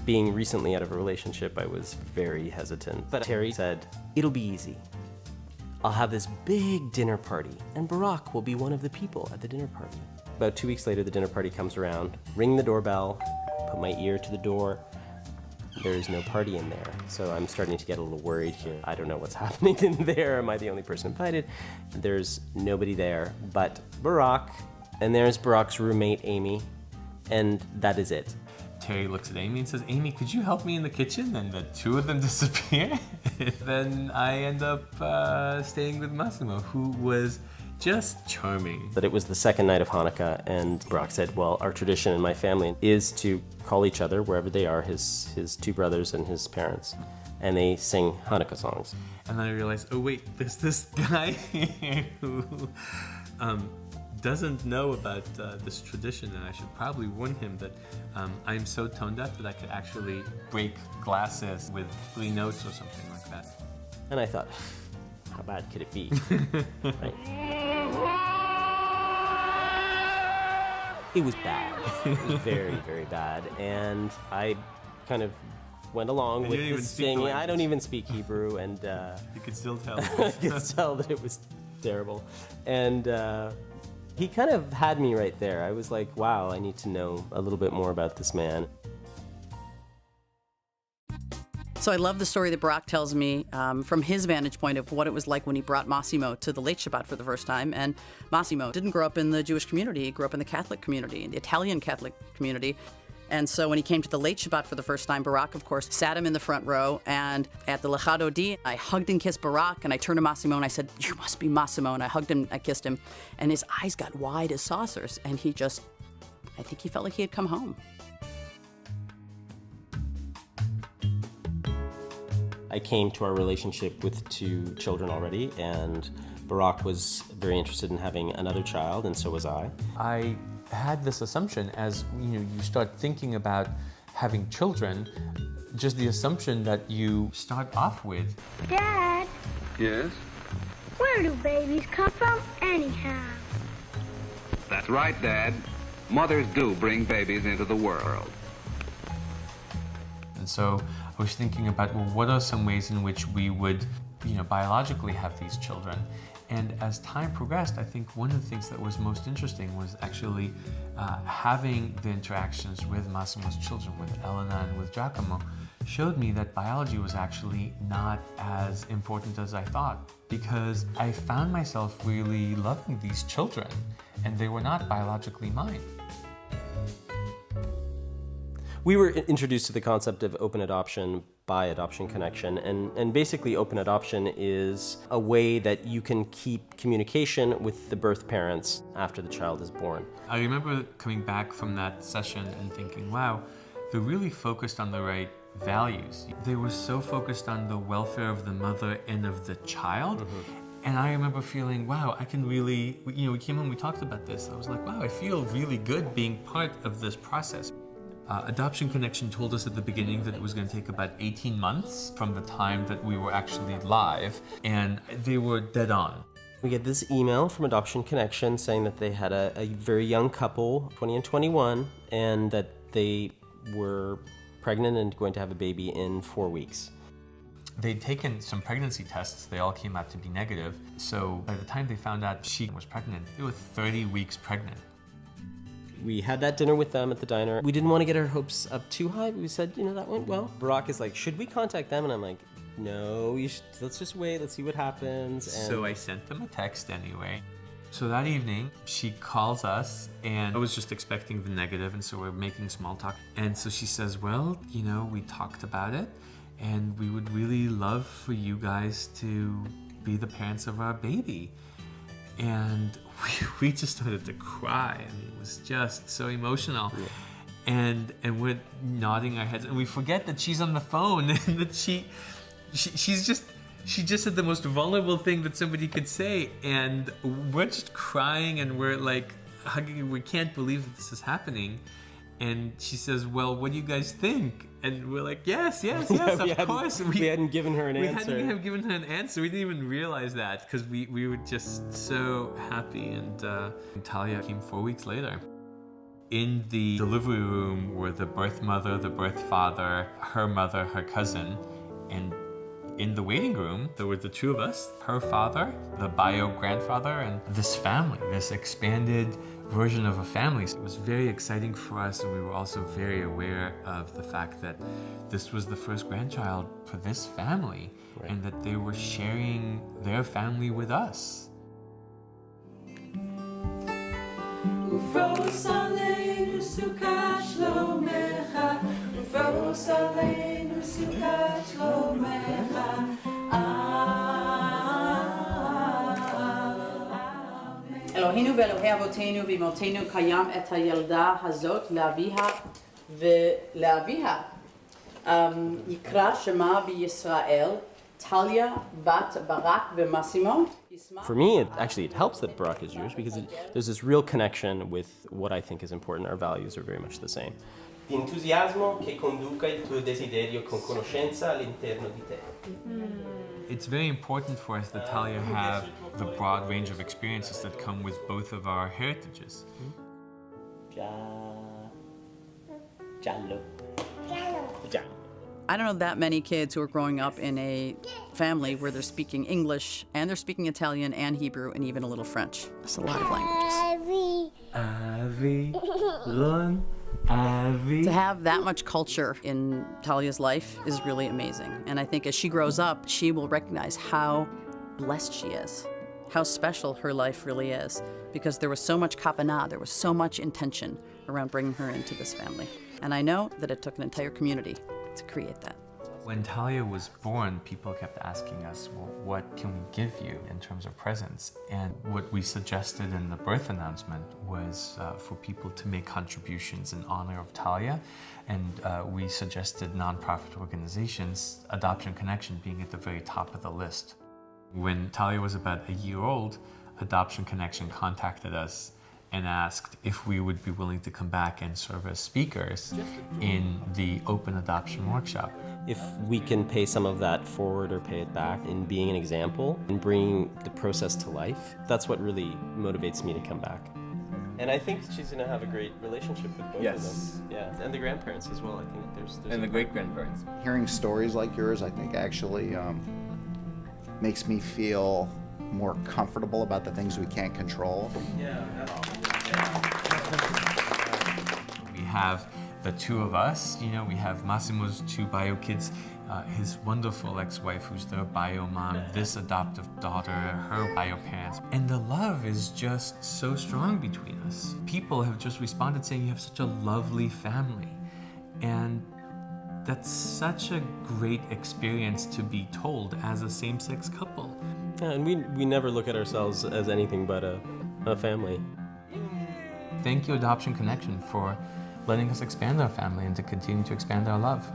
Being recently out of a relationship, I was very hesitant. But Terry said, it'll be easy. I'll have this big dinner party, and Barak will be one of the people at the dinner party. About 2 weeks later, the dinner party comes around, ring the doorbell, put my ear to the door. There's no party in there. So I'm starting to get a little worried here. I don't know what's happening in there. Am I the only person invited? There's nobody there but Barak, and there's Barak's roommate, Amy, and that is it. Terry looks at Amy and says, Amy, could you help me in the kitchen? And the two of them disappear. Then I end up staying with Massimo, who was just charming. That it was the second night of Hanukkah, and Barak said, well, our tradition in my family is to call each other wherever they are, his two brothers and his parents, and they sing Hanukkah songs. And then I realized, oh wait, there's this guy here who doesn't know about this tradition, and I should probably warn him that I'm so tone deaf that I could actually break glasses with 3 notes or something like that. And I thought, how bad could it be? Right? It was bad. It was very, very bad. And I kind of went along with the singing. I don't even speak Hebrew, and you could still tell. I could tell that it was terrible. And he kind of had me right there. I was like, wow, I need to know a little bit more about this man. So I love the story that Barak tells me from his vantage point of what it was like when he brought Massimo to the late Shabbat for the first time. And Massimo didn't grow up in the Jewish community. He grew up in the Catholic community, in the Italian Catholic community. And so when he came to the late Shabbat for the first time, Barak, of course, sat him in the front row. And at the Lecha Dodi, I hugged and kissed Barak, and I turned to Massimo and I said, you must be Massimo. And I hugged him, I kissed him, and his eyes got wide as saucers. And he just, I think he felt like he had come home. I came to our relationship with 2 children already, and Barak was very interested in having another child, and so was I. I had this assumption as you start thinking about having children, just the assumption that you start off with. Dad? Yes? Where do babies come from anyhow? That's right, Dad. Mothers do bring babies into the world. And so I was thinking about, well, what are some ways in which we would, biologically have these children? And as time progressed, I think one of the things that was most interesting was actually having the interactions with Massimo's children, with Elena and with Giacomo, showed me that biology was actually not as important as I thought, because I found myself really loving these children, and they were not biologically mine. We were introduced to the concept of open adoption by Adoption Connection, and basically open adoption is a way that you can keep communication with the birth parents after the child is born. I remember coming back from that session and thinking, wow, they're really focused on the right values. They were so focused on the welfare of the mother and of the child. And I remember feeling, wow, I can really, we came home, we talked about this. I was like, wow, I feel really good being part of this process. Adoption Connection told us at the beginning that it was going to take about 18 months from the time that we were actually live, and they were dead on. We get this email from Adoption Connection saying that they had a very young couple, 20 and 21, and that they were pregnant and going to have a baby in 4 weeks. They'd taken some pregnancy tests. They all came out to be negative. So by the time they found out she was pregnant, they were 30 weeks pregnant. We had that dinner with them at the diner. We didn't want to get our hopes up too high, but we said, that went well. Barak is like, should we contact them? And I'm like, no, let's just wait, let's see what happens. And so I sent them a text anyway. So that evening, she calls us, and I was just expecting the negative, and so we're making small talk. And so she says, well, we talked about it, and we would really love for you guys to be the parents of our baby. And we just started to cry. I mean, it was just so emotional. Yeah. And we're nodding our heads, and we forget that she's on the phone, and that she just said the most vulnerable thing that somebody could say, and we're just crying, and we're like hugging. We can't believe that this is happening. And she says, well, what do you guys think? And we're like, yes, of course. We hadn't given her an answer. We hadn't given her an answer. We didn't even realize that, because we were just so happy. And Talia came 4 weeks later. In the delivery room were the birth mother, the birth father, her mother, her cousin, and in the waiting room, there were the two of us, her father, the bio grandfather, and this family, this expanded version of a family. It was very exciting for us, and we were also very aware of the fact that this was the first grandchild for this family, and that they were sharing their family with us. אלוהינו ואלוהי אבותינו ואמותינו קיים את הילדה הזאת לאביה ולאביה. יקרא שמה בישראל טליה בת ברק וMassimo. For me, it helps that Barak is Jewish because there's this real connection with what I think is important. Our values are very much the same. Di entusiasmo che conduca il tuo desiderio con conoscenza all'interno di te. It's very important for us that Talia have the broad range of experiences that come with both of our heritages. Giallo. I don't know that many kids who are growing up in a family where they're speaking English and they're speaking Italian and Hebrew and even a little French. That's a lot of languages. Avi, Ron, Avi. To have that much culture in Talia's life is really amazing. And I think as she grows up, she will recognize how blessed she is, how special her life really is, because there was so much kavanah, there was so much intention around bringing her into this family. And I know that it took an entire community to create that. When Talia was born, people kept asking us, well, what can we give you in terms of presents? And what we suggested in the birth announcement was for people to make contributions in honor of Talia. And we suggested nonprofit organizations, Adoption Connection being at the very top of the list. When Talia was about a year old, Adoption Connection contacted us and asked if we would be willing to come back and serve as speakers in the open adoption workshop. If we can pay some of that forward or pay it back in being an example and bringing the process to life, that's what really motivates me to come back. And I think she's going to have a great relationship with both of them. Yeah, and the grandparents as well. I think there's and the great-grandparents. Hearing stories like yours, I think actually makes me feel more comfortable about the things we can't control. We have the two of us, you know, we have Massimo's two bio kids, his wonderful ex-wife who's their bio mom, this adoptive daughter, her bio parents. And the love is just so strong between us. People have just responded saying you have such a lovely family. And that's such a great experience to be told as a same-sex couple. Yeah, and we never look at ourselves as anything but a family. Thank you, Adoption Connection, for letting us expand our family and to continue to expand our love.